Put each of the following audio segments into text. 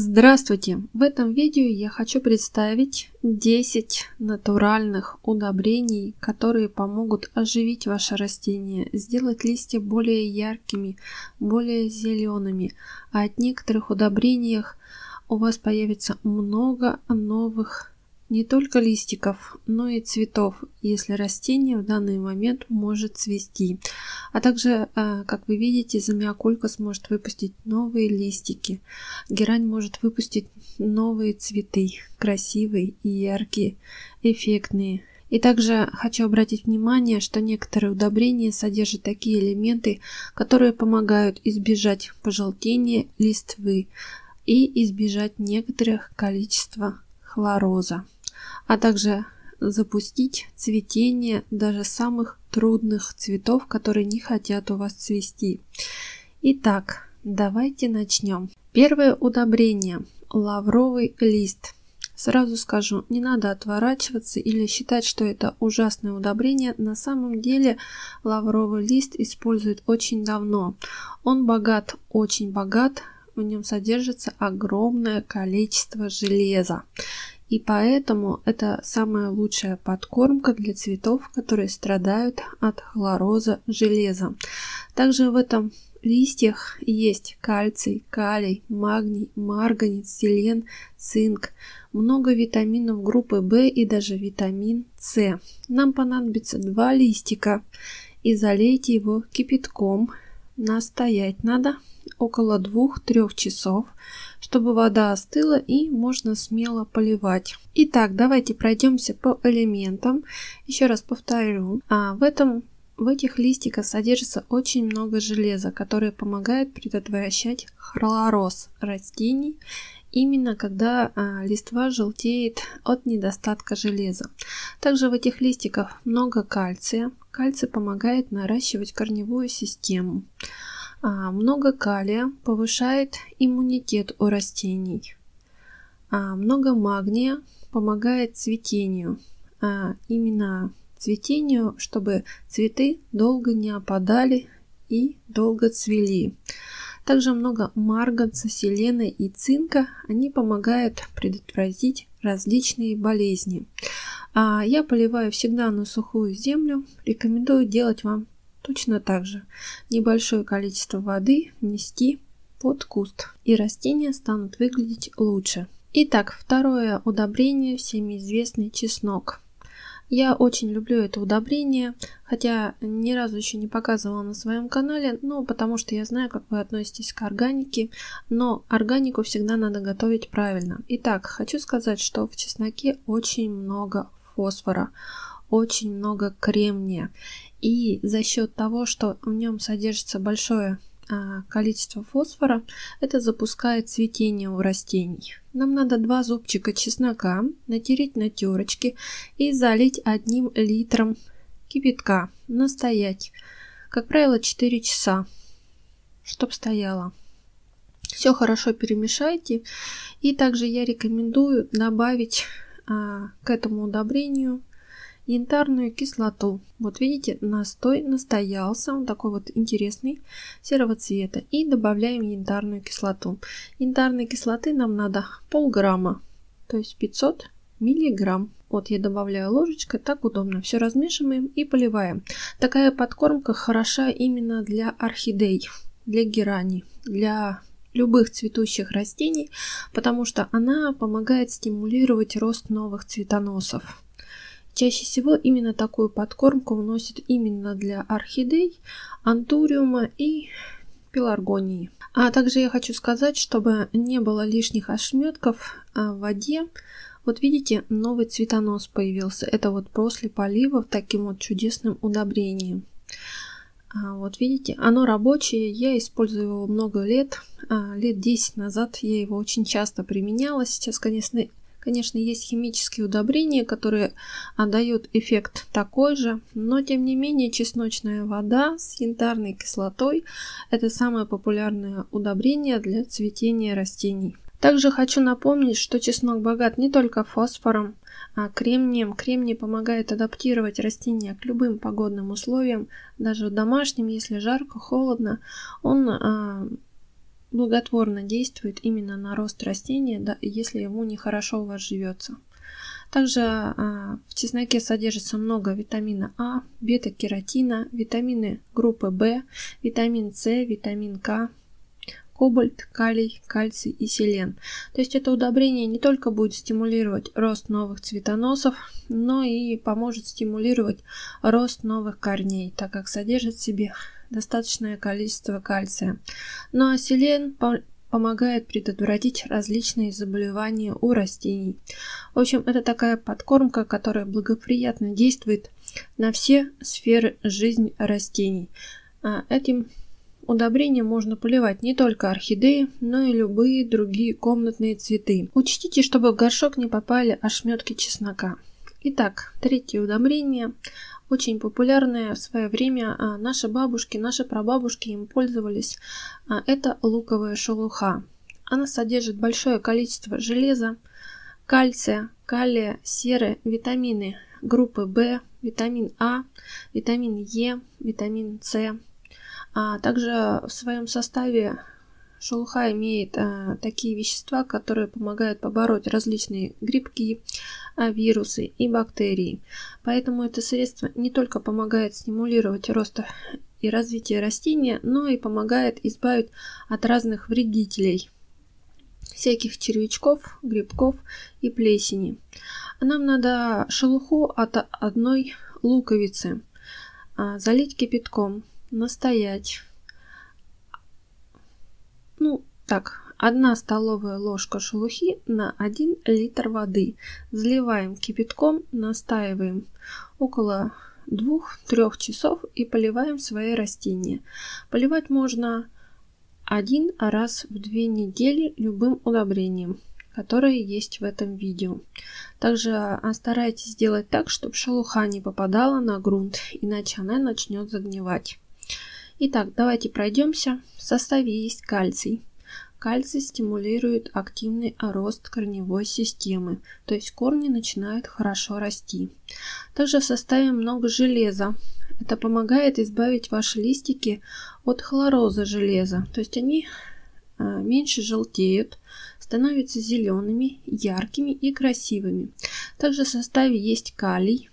Здравствуйте! В этом видео я хочу представить 10 натуральных удобрений, которые помогут оживить ваше растение, сделать листья более яркими, более зелеными. А от некоторых удобрениях у вас появится много новых не только листиков, но и цветов, если растение в данный момент может цвести. А также, как вы видите, замиокулька сможет выпустить новые листики. Герань может выпустить новые цветы, красивые и яркие, эффектные. И также хочу обратить внимание, что некоторые удобрения содержат такие элементы, которые помогают избежать пожелтения листвы и избежать некоторых количества хлороза, а также запустить цветение даже самых трудных цветов, которые не хотят у вас цвести. Итак, давайте начнем. Первое удобрение – лавровый лист. Сразу скажу, не надо отворачиваться или считать, что это ужасное удобрение. На самом деле лавровый лист используют очень давно. Он богат, очень богат, в нем содержится огромное количество железа. И поэтому это самая лучшая подкормка для цветов, которые страдают от хлороза железа. Также в этом листьях есть кальций, калий, магний, марганец, селен, цинк, много витаминов группы В и даже витамин С. Нам понадобится 2 листика и залейте его кипятком. Настоять надо около 2-3 часов, чтобы вода остыла и можно смело поливать. Итак, давайте пройдемся по элементам. Еще раз повторю, в этих листиках содержится очень много железа, которое помогает предотвращать хлороз растений, именно когда листва желтеет от недостатка железа. Также в этих листиках много кальция. Кальций помогает наращивать корневую систему. Много калия повышает иммунитет у растений. Много магния помогает цветению. Именно цветению, чтобы цветы долго не опадали и долго цвели. Также много марганца, селена и цинка. Они помогают предотвратить различные болезни. Я поливаю всегда на сухую землю. Рекомендую делать вам точно так же. Небольшое количество воды внести под куст, и растения станут выглядеть лучше. Итак, второе удобрение, всем известный чеснок. Я очень люблю это удобрение, хотя ни разу еще не показывала на своем канале, потому что я знаю, как вы относитесь к органике, но органику всегда надо готовить правильно. Итак, хочу сказать, что в чесноке очень много фосфора, очень много кремния. И за счет того, что в нем содержится большое количество фосфора, это запускает цветение у растений. Нам надо 2 зубчика чеснока натереть на терочке и залить 1 литром кипятка. Настоять, как правило, 4 часа, чтобы стояло. Все хорошо перемешайте. И также я рекомендую добавить к этому удобрению янтарную кислоту. Вот видите, настой настоялся, он такой вот интересный, серого цвета. И добавляем янтарную кислоту. Янтарной кислоты нам надо полграмма, то есть 500 миллиграмм. Вот я добавляю ложечкой, так удобно. Все размешиваем и поливаем. Такая подкормка хороша именно для орхидей, для герани, для любых цветущих растений, потому что она помогает стимулировать рост новых цветоносов. Чаще всего именно такую подкормку вносят именно для орхидей, антуриума и пеларгонии. А также я хочу сказать, чтобы не было лишних ошметков в воде. Вот видите, новый цветонос появился. Это вот после полива таким вот чудесным удобрением. Вот видите, оно рабочее. Я использую его много лет. Лет 10 назад я его очень часто применяла. Сейчас, Конечно, есть химические удобрения, которые дают эффект такой же, но тем не менее чесночная вода с янтарной кислотой – это самое популярное удобрение для цветения растений. Также хочу напомнить, что чеснок богат не только фосфором, а кремнием. Кремний помогает адаптировать растения к любым погодным условиям, даже в домашнем, если жарко, холодно. Он благотворно действует именно на рост растения, да, если ему нехорошо у вас живется. Также в чесноке содержится много витамина А, бета-керотина, витамины группы В, витамин С, витамин К, кобальт, калий, кальций и селен. То есть это удобрение не только будет стимулировать рост новых цветоносов, но и поможет стимулировать рост новых корней, так как содержит в себе достаточное количество кальция. Ну а селен помогает предотвратить различные заболевания у растений. В общем, это такая подкормка, которая благоприятно действует на все сферы жизни растений. Этим удобрением можно поливать не только орхидеи, но и любые другие комнатные цветы. Учтите, чтобы в горшок не попали ошметки чеснока. Итак, третье удобрение, очень популярное в свое время, наши бабушки, наши прабабушки им пользовались. Это луковая шелуха. Она содержит большое количество железа, кальция, калия, серы, витамины группы В, витамин А, витамин Е, витамин С. Также в своем составе шелуха имеет такие вещества, которые помогают побороть различные грибки, вирусы и бактерии. Поэтому это средство не только помогает стимулировать рост и развитие растения, но и помогает избавить от разных вредителей, всяких червячков, грибков и плесени. Нам надо шелуху от одной луковицы залить кипятком, настоять. 1 столовая ложка шелухи на 1 литр воды. Заливаем кипятком, настаиваем около 2-3 часов и поливаем свои растения. Поливать можно 1 раз в 2 недели любым удобрением, которое есть в этом видео. Также старайтесь сделать так, чтобы шелуха не попадала на грунт, иначе она начнет загнивать. Итак, давайте пройдемся. В составе есть кальций. Кальций стимулирует активный рост корневой системы, то есть корни начинают хорошо расти. Также в составе много железа. Это помогает избавить ваши листики от хлороза железа, то есть они меньше желтеют, становятся зелеными, яркими и красивыми. Также в составе есть калий.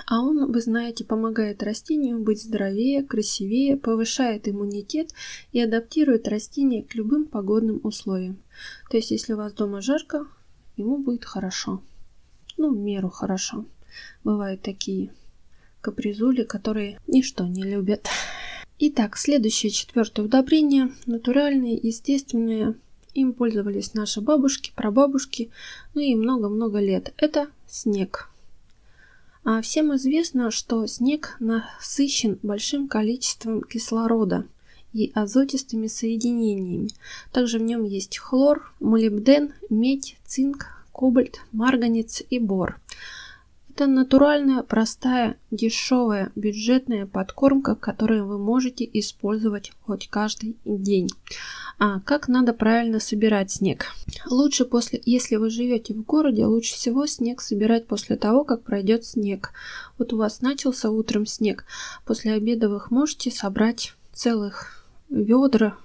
Он, вы знаете, помогает растению быть здоровее, красивее, повышает иммунитет и адаптирует растение к любым погодным условиям. То есть, если у вас дома жарко, ему будет хорошо. В меру хорошо. Бывают такие капризули, которые ничто не любят. Итак, следующее, 4-е удобрение. Натуральные, естественные. Им пользовались наши бабушки, прабабушки, и много-много лет. Это снег. Всем известно, что снег насыщен большим количеством кислорода и азотистыми соединениями. Также в нем есть хлор, молибден, медь, цинк, кобальт, марганец и бор. Это натуральная, простая, дешевая, бюджетная подкормка, которую вы можете использовать хоть каждый день. Как надо правильно собирать снег? Лучше если вы живете в городе, лучше всего снег собирать после того, как пройдет снег. Вот у вас начался утром снег. После обеда вы можете собрать целых ведра,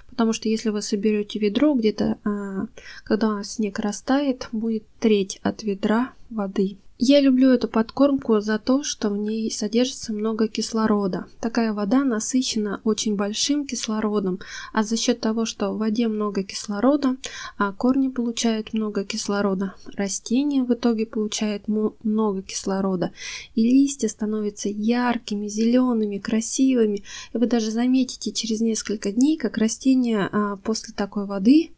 потому что если вы соберете ведро, где-то, когда снег растает, будет треть от ведра воды. Я люблю эту подкормку за то, что в ней содержится много кислорода. Такая вода насыщена очень большим кислородом, а за счет того, что в воде много кислорода, корни получают много кислорода, растения в итоге получают много кислорода, и листья становятся яркими, зелеными, красивыми. И вы даже заметите через несколько дней, как растение после такой воды,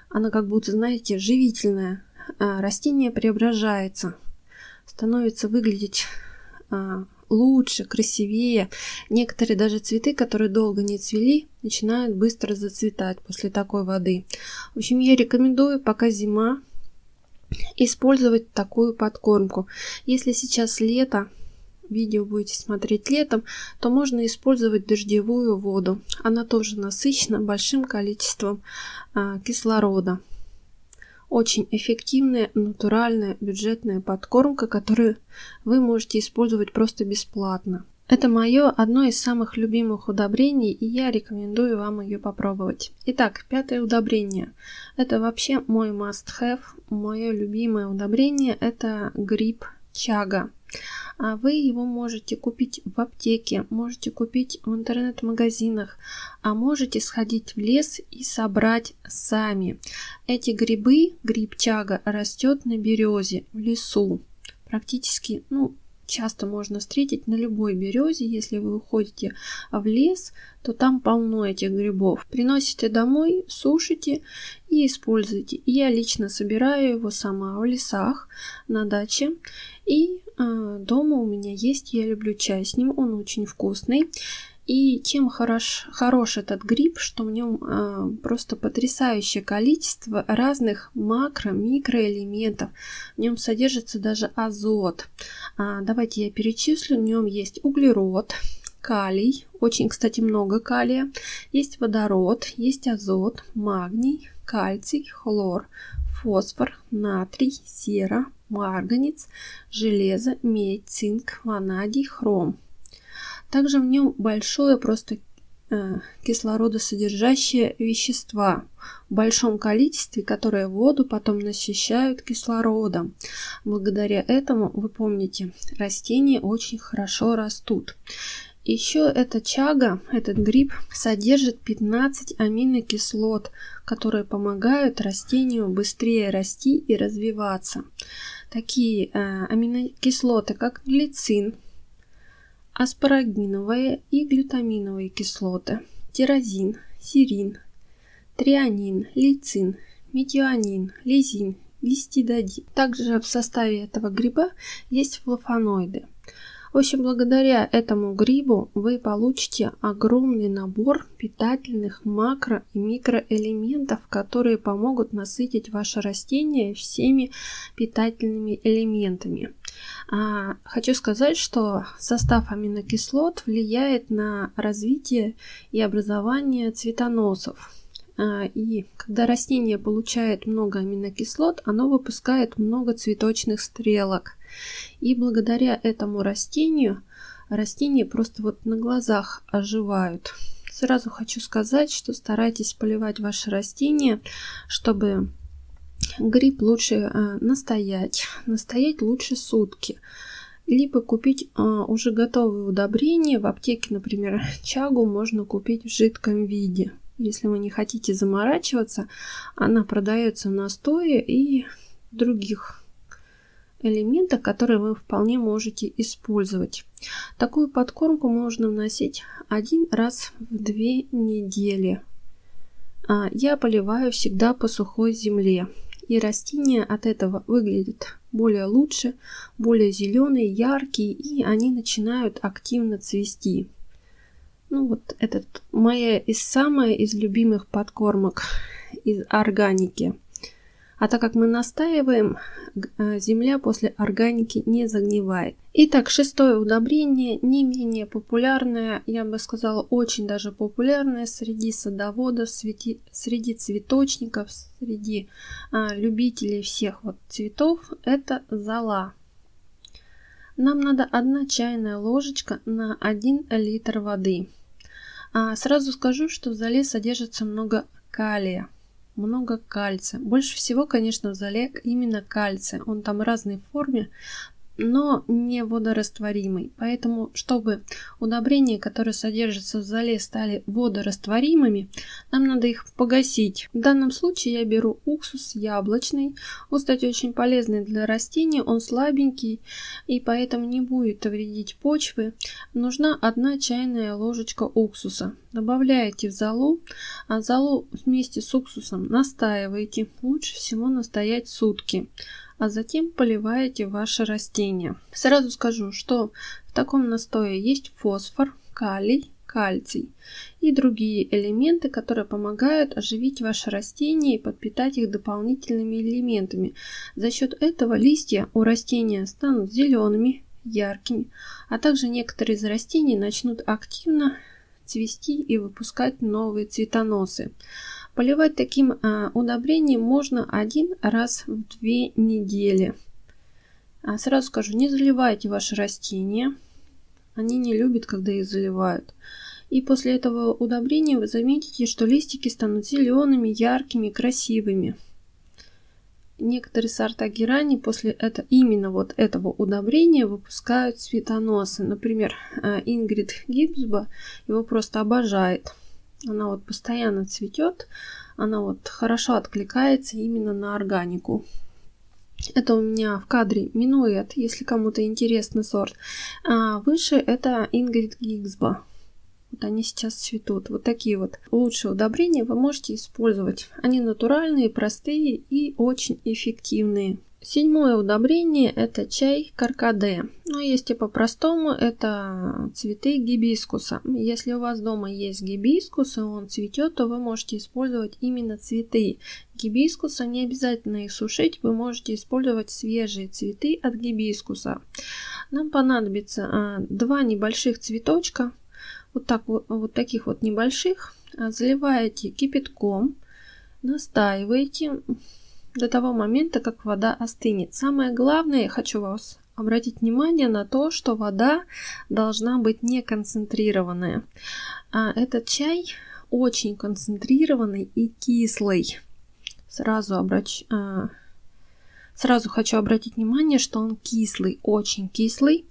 оно как будто, знаете, живительное. Растение преображается, становится выглядеть лучше, красивее. Некоторые даже цветы, которые долго не цвели, начинают быстро зацветать после такой воды. В общем, я рекомендую, пока зима, использовать такую подкормку. Если сейчас лето, видео будете смотреть летом, то можно использовать дождевую воду. Она тоже насыщена большим количеством кислорода. Очень эффективная, натуральная, бюджетная подкормка, которую вы можете использовать просто бесплатно. Это мое одно из самых любимых удобрений, и я рекомендую вам ее попробовать. Итак, пятое удобрение. Это вообще мой must-have, мое любимое удобрение – это гриб чага. А вы его можете купить в аптеке, можете купить в интернет-магазинах, а можете сходить в лес и собрать сами. Эти грибы, гриб чага, растет на березе в лесу. Практически, часто можно встретить на любой березе. Если вы уходите в лес, то там полно этих грибов. Приносите домой, сушите и используйте. Я лично собираю его сама в лесах, на даче. И дома у меня есть, я люблю чай с ним, он очень вкусный. И чем хорош этот гриб, что в нем просто потрясающее количество разных макро-микроэлементов. В нем содержится даже азот. Давайте я перечислю. В нем есть углерод, калий, очень, кстати, много калия. Есть водород, есть азот, магний, кальций, хлор, фосфор, натрий, сера, марганец, железо, медь, цинк, ванадий, хром. Также в нем большое просто кислородосодержащие вещества в большом количестве, которые воду потом насыщают кислородом. Благодаря этому, вы помните, растения очень хорошо растут. Еще эта чага, этот гриб содержит 15 аминокислот, которые помогают растению быстрее расти и развиваться. Такие аминокислоты, как глицин, аспарагиновые и глютаминовые кислоты, тирозин, серин, трианин, лейцин, метионин, лизин, гистидадин. Также в составе этого гриба есть флавоноиды. В общем, благодаря этому грибу вы получите огромный набор питательных макро- и микроэлементов, которые помогут насытить ваше растение всеми питательными элементами. Хочу сказать, что состав аминокислот влияет на развитие и образование цветоносов. И когда растение получает много аминокислот, оно выпускает много цветочных стрелок. И благодаря этому растения просто вот на глазах оживают. Сразу хочу сказать, что старайтесь поливать ваши растения, чтобы гриб лучше настоять лучше сутки. Либо купить уже готовые удобрения. В аптеке, например, чагу можно купить в жидком виде. Если вы не хотите заморачиваться, она продается в настое и других элементах, которые вы вполне можете использовать. Такую подкормку можно вносить один раз в 2 недели. Я поливаю всегда по сухой земле. И растения от этого выглядят лучше, более зеленые, яркие, и они начинают активно цвести. Вот это моя самая из любимых подкормок из органики. А так как мы настаиваем, земля после органики не загнивает. Итак, шестое удобрение, не менее популярное, я бы сказала, очень даже популярное среди садоводов, среди цветочников, среди любителей всех цветов, это зола. Нам надо 1 чайная ложечка на 1 литр воды. Сразу скажу, что в золе содержится много калия. Много кальция. Больше всего, конечно, в золе именно кальция. Он там в разной форме, но не водорастворимый. Поэтому, чтобы удобрения, которые содержатся в золе, стали водорастворимыми, нам надо их погасить. В данном случае я беру уксус яблочный. Он, кстати, очень полезный для растений. Он слабенький и поэтому не будет вредить почвы. Нужна 1 чайная ложечка уксуса. Добавляете в золу, а золу вместе с уксусом настаиваете. Лучше всего настоять сутки. А затем поливаете ваше растение. Сразу скажу, что в таком настое есть фосфор, калий, кальций и другие элементы, которые помогают оживить ваше растение и подпитать их дополнительными элементами. За счет этого листья у растения станут зелеными, яркими, а также некоторые из растений начнут активно цвести и выпускать новые цветоносы. Поливать таким удобрением можно 1 раз в 2 недели. Сразу скажу, не заливайте ваши растения. Они не любят, когда их заливают. И после этого удобрения вы заметите, что листики станут зелеными, яркими, красивыми. Некоторые сорта герани после именно вот этого удобрения выпускают цветоносы. Например, Ингрид Гибсба его просто обожает. Она вот постоянно цветет, она вот хорошо откликается именно на органику. Это у меня в кадре минуэт, если кому-то интересный сорт. А выше это Ингрид Гибсба. Вот они сейчас цветут. Вот такие вот лучшие удобрения вы можете использовать. Они натуральные, простые и очень эффективные. Седьмое удобрение это чай каркаде. Но есть и по-простому, это цветы гибискуса. Если у вас дома есть гибискус и он цветет, то вы можете использовать именно цветы гибискуса. Не обязательно их сушить, вы можете использовать свежие цветы от гибискуса. Нам понадобится 2 небольших цветочка. Вот таких вот небольших, заливаете кипятком, настаиваете до того момента, как вода остынет. Самое главное, я хочу вас обратить внимание на то, что вода должна быть не концентрированная. Этот чай очень концентрированный и кислый. Сразу хочу обратить внимание, что он кислый, очень кислый.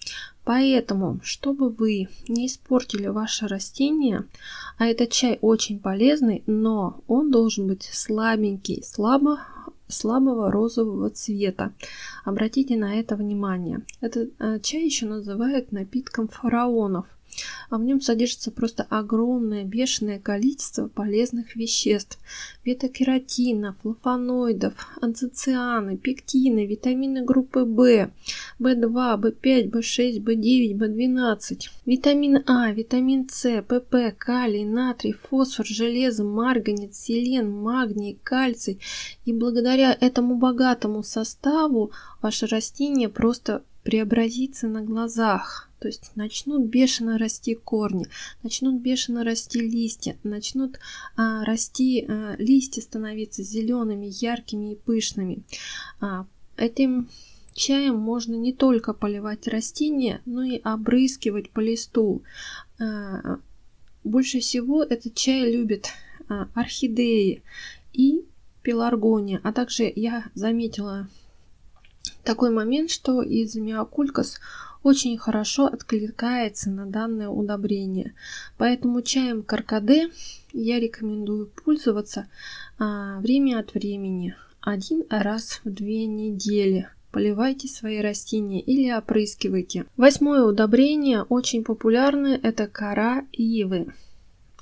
Поэтому, чтобы вы не испортили ваше растение, а этот чай очень полезный, но он должен быть слабенький, слабого розового цвета. Обратите на это внимание. Этот чай еще называют напитком фараонов. А в нем содержится просто огромное, бешеное количество полезных веществ. Бета-кератина, флавоноидов, антоцианы, пектины, витамины группы В, В2, В5, В6, В9, В12, витамин А, витамин С, ПП, калий, натрий, фосфор, железо, марганец, селен, магний, кальций. И благодаря этому богатому составу ваше растение просто преобразится на глазах. То есть начнут бешено расти корни, начнут бешено расти листья, начнут расти листья, становиться зелеными, яркими и пышными. Этим чаем можно не только поливать растения, но и обрызгивать по листу. Больше всего этот чай любят орхидеи и пеларгония. А также я заметила такой момент, что изомиокулькас очень хорошо откликается на данное удобрение. Поэтому чаем каркаде я рекомендую пользоваться время от времени, 1 раз в 2 недели. Поливайте свои растения или опрыскивайте. 8-е удобрение очень популярное, это кора ивы.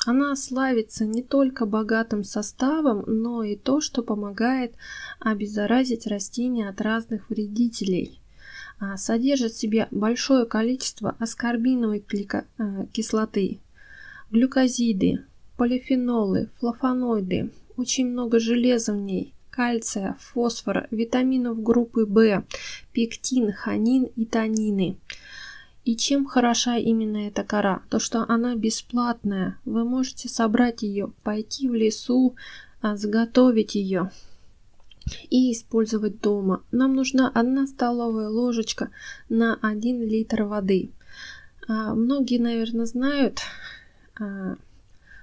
Она славится не только богатым составом, но и то, что помогает обеззаразить растения от разных вредителей. Содержит в себе большое количество аскорбиновой кислоты, глюкозиды, полифенолы, флавоноиды, очень много железа в ней, кальция, фосфора, витаминов группы В, пектин, хонин и танины. И чем хороша именно эта кора? То, что она бесплатная. Вы можете собрать ее, пойти в лесу, заготовить ее и использовать дома. Нам нужна 1 столовая ложечка на 1 литр воды. Многие, наверное, знают,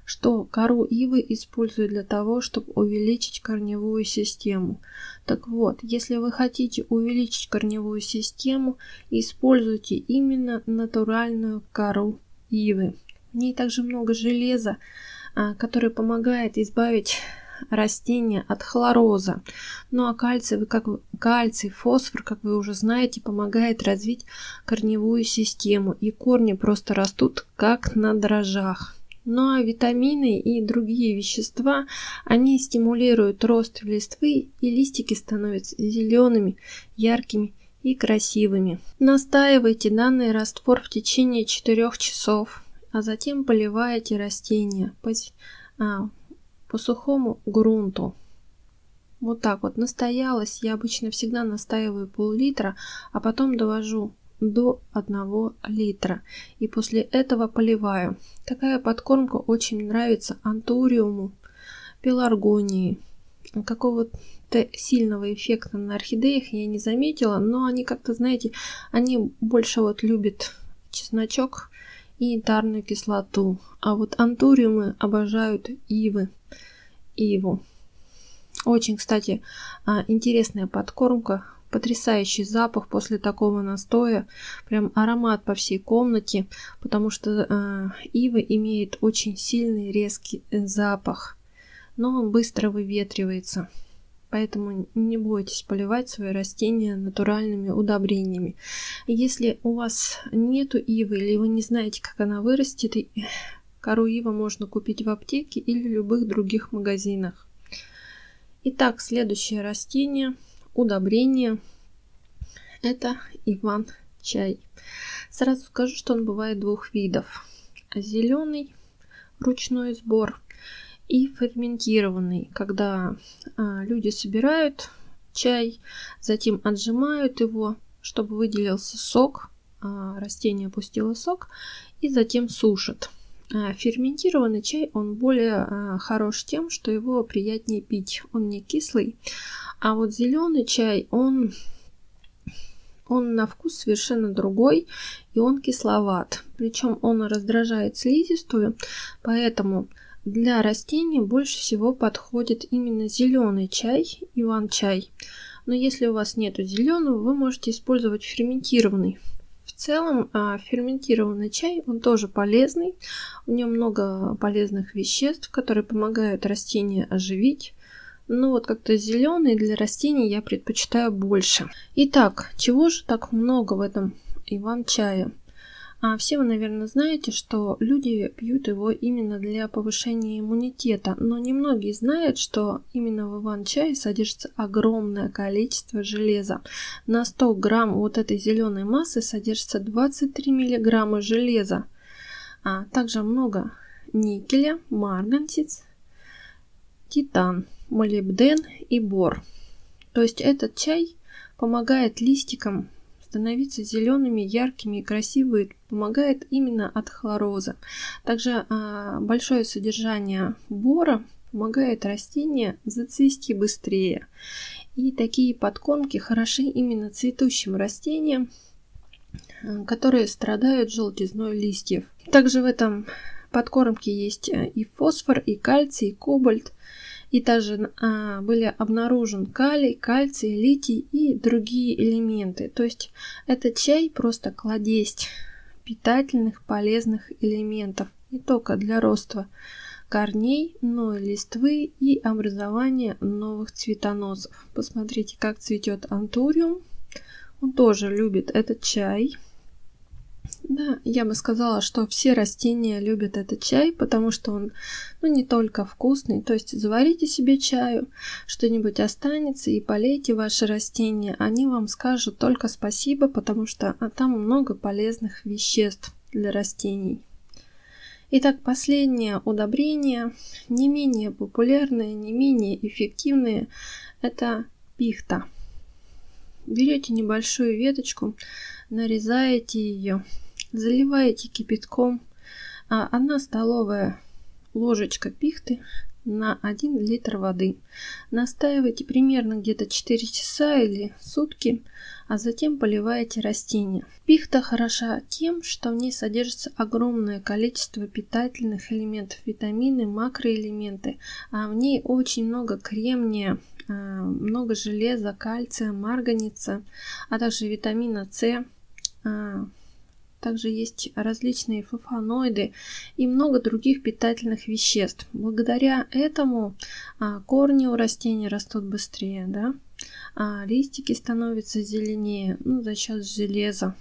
что кору ивы используют для того, чтобы увеличить корневую систему. Так вот, если вы хотите увеличить корневую систему, используйте именно натуральную кору ивы. В ней также много железа, которое помогает избавить растения от хлороза. Ну а кальций, фосфор, как вы уже знаете, помогает развить корневую систему, и корни просто растут как на дрожжах. Ну а витамины и другие вещества, они стимулируют рост листвы, и листики становятся зелеными, яркими и красивыми. Настаивайте данный раствор в течение 4 часов, а затем поливаете растения по сухому грунту. Вот так вот настоялась. Я обычно всегда настаиваю пол-литра, а потом довожу до 1 литра. И после этого поливаю. Такая подкормка очень нравится антуриуму, пеларгонии. Какого-то сильного эффекта на орхидеях я не заметила, но они как-то, знаете, они больше вот любят чесночок и янтарную кислоту. А вот антуриумы обожают иву. Очень, кстати, интересная подкормка. Потрясающий запах после такого настоя. Прям аромат по всей комнате, потому что ива имеет очень сильный резкий запах. Но он быстро выветривается. Поэтому не бойтесь поливать свои растения натуральными удобрениями. Если у вас нету ивы или вы не знаете, как она вырастет, кору ивы можно купить в аптеке или в любых других магазинах. Итак, следующее растение, удобрение, это иван-чай. Сразу скажу, что он бывает двух видов. Зеленый, ручной сбор, и ферментированный, когда люди собирают чай, затем отжимают его, чтобы выделился сок, растение пустило сок, и затем сушат. Ферментированный чай, он более хорош тем, что его приятнее пить. Он не кислый. А вот зеленый чай, он на вкус совершенно другой, и он кисловат. Причем он раздражает слизистую, поэтому для растений больше всего подходит именно зеленый чай, иван-чай. Но если у вас нету зеленого, вы можете использовать ферментированный. В целом ферментированный чай, он тоже полезный. В нем много полезных веществ, которые помогают растения оживить. Но вот как-то зеленый для растений я предпочитаю больше. Итак, чего же так много в этом иван-чае? Все вы, наверное, знаете, что люди пьют его именно для повышения иммунитета. Но немногие знают, что именно в иван-чае содержится огромное количество железа. На 100 грамм вот этой зеленой массы содержится 23 миллиграмма железа. Также много никеля, марганец, титан, молибден и бор. То есть этот чай помогает листикам становиться зелеными, яркими и красивыми, помогает именно от хлороза. Также большое содержание бора помогает растению зацвести быстрее. И такие подкормки хороши именно цветущим растениям, которые страдают желтизной листьев. Также в этом подкормке есть и фосфор, и кальций, и кобальт. И также были обнаружен калий, кальций, литий и другие элементы. То есть этот чай просто кладезь питательных, полезных элементов. Не только для роста корней, но и листвы и образования новых цветоносов. Посмотрите, как цветет антуриум. Он тоже любит этот чай. Да, я бы сказала, что все растения любят этот чай, потому что он не только вкусный. То есть заварите себе чаю, что-нибудь останется и полейте ваши растения. Они вам скажут только спасибо, потому что там много полезных веществ для растений. Итак, последнее удобрение, не менее популярное, не менее эффективное, это пихта. Берете небольшую веточку, нарезаете ее, заливаете кипятком, 1 столовая ложечка пихты на 1 литр воды. Настаивайте примерно где-то 4 часа или сутки, а затем поливаете растения. Пихта хороша тем, что в ней содержится огромное количество питательных элементов, витамины, макроэлементы, а в ней очень много кремния, много железа, кальция, марганца, а также витамина С. Также есть различные флавоноиды и много других питательных веществ. Благодаря этому корни у растений растут быстрее, да? Листики становятся зеленее, за счет железа.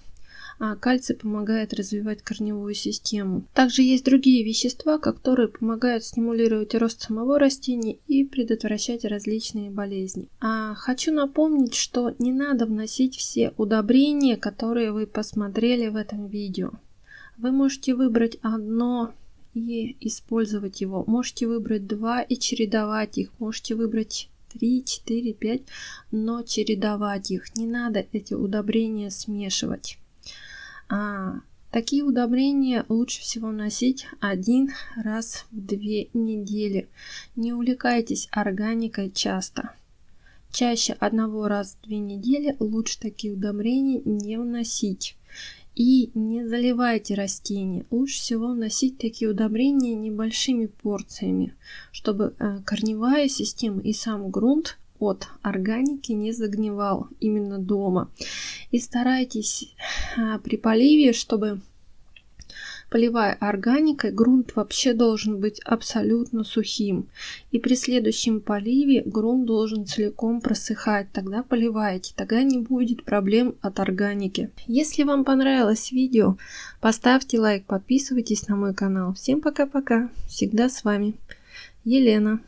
Кальций помогает развивать корневую систему. Также есть другие вещества, которые помогают стимулировать рост самого растения и предотвращать различные болезни. Хочу напомнить, что не надо вносить все удобрения, которые вы посмотрели в этом видео. Вы можете выбрать одно и использовать его. Можете выбрать 2 и чередовать их. Можете выбрать 3, 4, 5, но чередовать их. Не надо эти удобрения смешивать. Такие удобрения лучше всего вносить 1 раз в 2 недели. Не увлекайтесь органикой часто. Чаще 1 раза в 2 недели лучше такие удобрения не вносить. И не заливайте растения. Лучше всего вносить такие удобрения небольшими порциями, чтобы корневая система и сам грунт от органики не загнивал именно дома. И старайтесь при поливе, чтобы, поливая органикой, грунт вообще должен быть абсолютно сухим. И при следующем поливе грунт должен целиком просыхать. Тогда поливайте, тогда не будет проблем от органики. Если вам понравилось видео, поставьте лайк, подписывайтесь на мой канал. Всем пока-пока. Всегда с вами Елена.